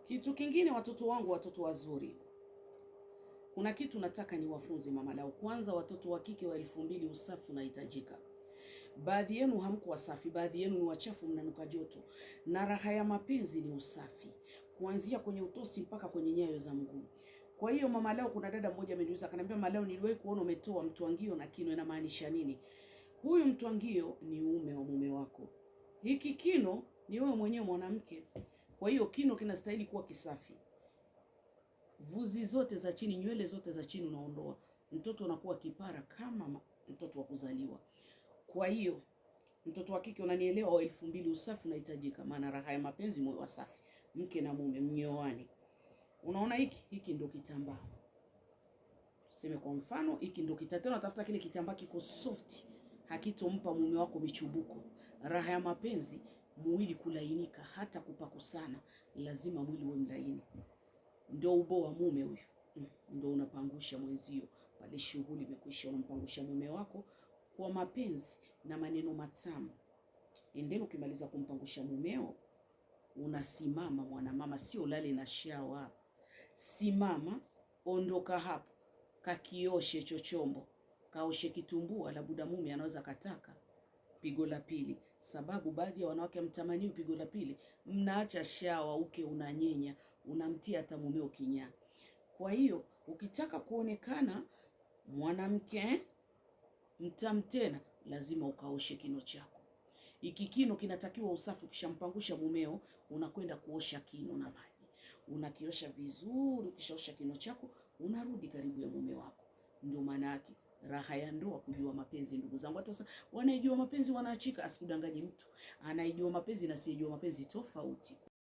Kitu kingine, watoto wangu, watoto wazuri, kuna kitu nataka niwafunze mama lao. Kwanza, watoto wa kike wa 2000, usafi unahitajika. Baadhi yenu hamko wasafi, baadhi yenu ni wachafu, mnanuka joto. Na raha ya mapenzi ni usafi, kuanzia kwenye utosi mpaka kwenye nyayo za mguu. Kwa hiyo mama lao, kuna dada mmoja ameniuliza, akaniambia, mama lao, niliwahi kuona umetoa mtwangio na kino, inamaanisha nini? Huyu mtwangio ni uume wa mume wako. Hiki kino ni wewe mwenyewe mwanamke. Kwa hiyo kino kinastahili kuwa kisafi. Vuzi zote za chini, nywele zote za chini unaondoa. Mtoto anakuwa kipara kama mtoto wa kuzaliwa. Kwa hiyo mtoto wa kike, unanielewa, wa 2000, usafi unahitajika, maana raha ya mapenzi moyo wasafi. Mke na mume mnyoane. Unaona hiki ndio kitambaa. Tuseme kwa mfano, hiki ndio kitambaa. Unatafuta kile kitambaa kiko soft, hakitompa mume wako michubuko. Raha ya mapenzi, mwili kulainika, hata kupakusana, lazima mwili uwe mlaini. Ndio ubo wa mume huyu. Ndio unapangusha mwenzio pale, shughuli imekwisha, unampangusha mume wako kwa mapenzi na maneno matamu. Endeni, ukimaliza kumpangusha mumeo, unasimama mwanamama, sio lale na shawa. Simama, ondoka hapo, kakioshe chochombo, kaoshe kitumbua, labuda mume anaweza kataka pigo la pili. Sababu baadhi ya wanawake mtamani pigo la pili, mnaacha shawa, uke unanyenya, unamtia hata mumeo kinyaa. Kwa hiyo ukitaka kuonekana mwanamke mtamu tena, lazima ukaoshe kino chako. Iki kino kinatakiwa usafi. Ukishampangusha mumeo, unakwenda kuosha kino na maji, unakiosha vizuri. Ukishaosha kino chako, unarudi karibu ya mume wako. Ndio maana yake raha ya ndoa, kujua mapenzi. Ndugu zangu, hata sasa wanaijua mapenzi wanaachika. Asikudanganye mtu, anaijua mapenzi na sijua mapenzi tofauti.